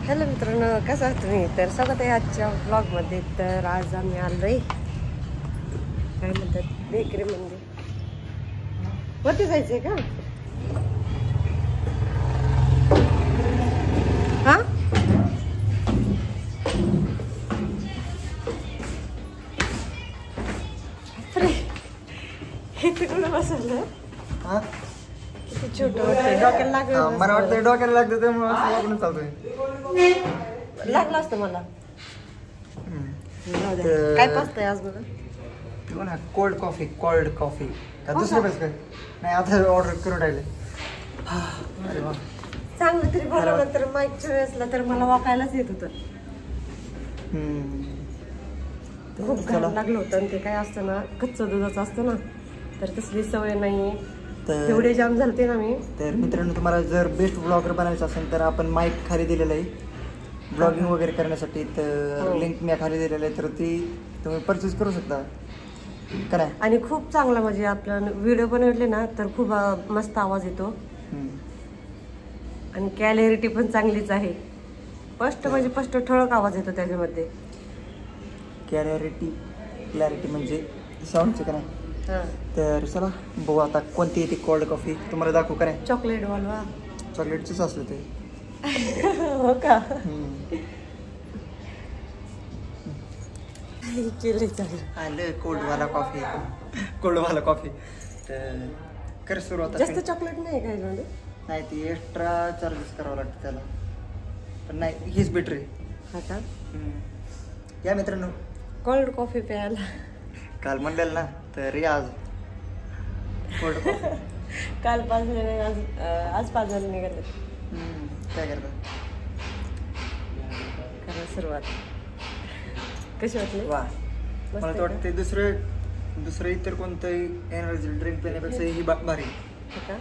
Hello मित्रांनो, कसं आहात तुम्ही? तर स्वागत आहे आजच्या ब्लॉगमध्ये. तर आज आम्ही आलोय काय म्हणतात बेकरीमध्ये. वरती जायचंय का? हा हे कुठून बसवलं? किती छोटं वाटतंय, डोक्याला लागलं. मला वाटतं डोक्याला लागतं त्यामुळे चालतोय. लागलं असतं मला. काय पाचतंय आज बघा? कोल्ड कॉफी का दुसरं बस काय नाही, आता ऑर्डर करून राहिले. चांगलं तरी बनवलं तर माईकच्या वेळेसला तर मला वाकायलाच येत होतं. खूप घाण लागलं होतं. आणि ते काय असतं ना, कच्चं दुधाचं असतं ना, तर तसली सवय नाही. एवढे जाम झालते ना मी. तर मित्रांनो, तुम्हाला जर बेस्ट ब्लॉगर बनायचं असेल तर आपण माईक खाली दिलेलं आहे ब्लॉगिंग वगैरे करण्यासाठी. तर लिंक मी खाली दिलेलं आहे, तर ती तुम्ही परचेस करू शकता का नाही. आणि खूप चांगला म्हणजे आपलं व्हिडिओ बनवले ना तर खूप मस्त आवाज येतो. आणि क्लॅरिटी पण चांगलीच आहे. स्पष्ट म्हणजे स्पष्ट ठळक आवाज येतो त्याच्यामध्ये. क्लॅरिटी म्हणजे साऊंडची का नाही. तर चला बघू आता कोणती येते कोल्ड कॉफी तुम्हाला दाखवू का नाही. चॉकलेट वालवा, चॉकलेटचीच असलं ते. हो का? आलं कोल्डवाला कॉफी. तर कर सुरुवात. जास्त चॉकलेट नाही काय म्हणजे? नाही, ती एक्स्ट्रा चार्जेस करावं लागतं त्याला, पण नाही हीच बेटर आहे. हा का? या मित्रांनो, कोल्ड कॉफी प्यायला काल म्हणलेलं ना, तर या आज कोल्ड कॉफी. काल 5 जण, आज 5 जण निघाले. काय करता? करा सुरुवात. कशी वाटली? वा, मला तर वाटतं दुसरं इतर कोणतंही एनर्जी ड्रिंक पिण्यापेक्षा ही भारी. का?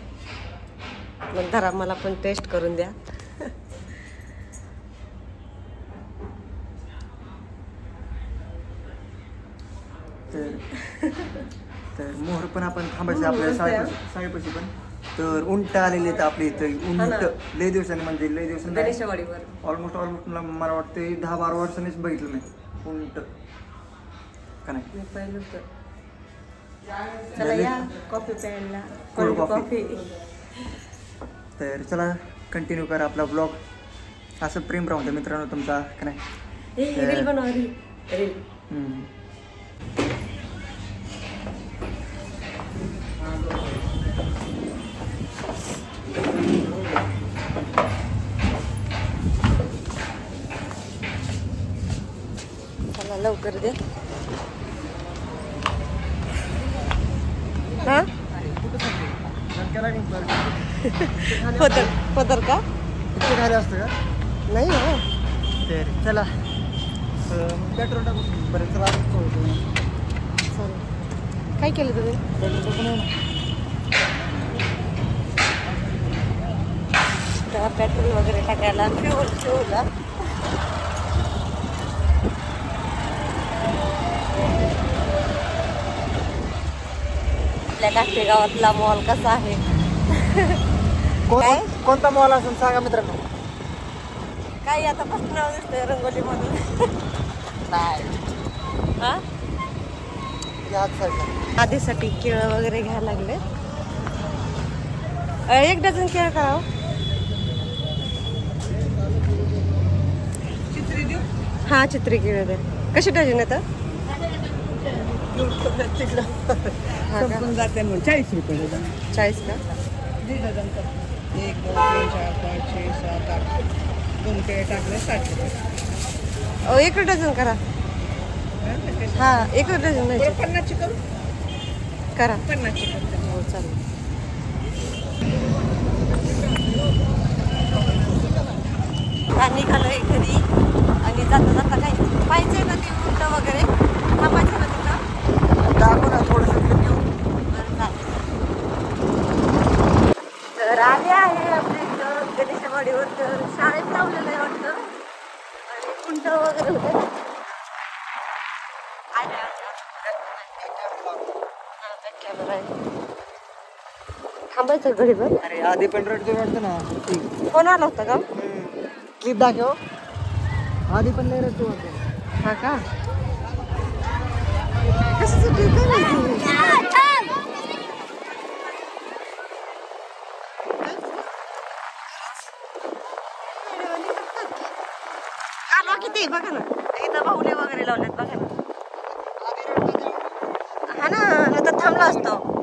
मग धरा, मला पण टेस्ट करून द्या. तर मोहर पण आपण थांबायचं आपल्या साडेपाशी पण. तर उंट आलेले आहेत आपल्या इथं. उंट लय दिवसांनी ऑलमोस्ट मला वाटतं 10-12 वर्षांनीच बघितलं मी उंट का नाही. पाहिलं होतं. चला या कॉफी प्यायला, कोल्ड कॉफी. तर चला कंटिन्यू करा आपला ब्लॉग. असं प्रेम राहून द्या मित्रांनो तुमचा का नाही. रील बनवा, रील. चला लवकर दे. हा पदर का खाली असतं का? नाही हो. तर चला पेट्रोल टाकू. बरं चला. काय केलं तुम्ही? पेट्रोल वगैरे टाकायला फ्यूल. आपल्या काष्टी गावातला मॉल कसा आहे? कोणता मॉल असेल सांगा मित्रांनो. काही आता फक्त नाव दिसतंय रंगोली मधून. हा, आधीसाठी केळं वगैरे घ्यायला लागले. 1 डझन केळं करावं. हा, चित्री केळं द्या. कशी डझन येतं? 40 रुपये. 40 का? 1, 2, 3, 4, 5, 6, 7, 8 2 केळे टाकले 60 रुपये. 1 डझन करा. हा, 1 डझन नाही. 50ची करू करा. 50ची करू. हो चालेल. निघालोय घरी. आणि जाता काय पाहिजे ना ते उंट वगैरे थांबायचं ना तिथं. टाकू ना थोडंसं घेऊ. तर आले आहे आपल्या इथं गणेशवाडीवर. तर शाळेत लावलेलं आहे वाटतं. आणि उंट वगैरे होते. थांबायचं घडीभर. अरे आधी पण रडतो वाटतं ना. फोन आला होता का? क्लिप दाखव. आधी पण लय रस्ते होते. हा का कशासाठी काय माहिती. कालवा किती बघा ना इथं बाहुले वगैरे लावलेत बघा ना. हा ना आता थांबला असतो.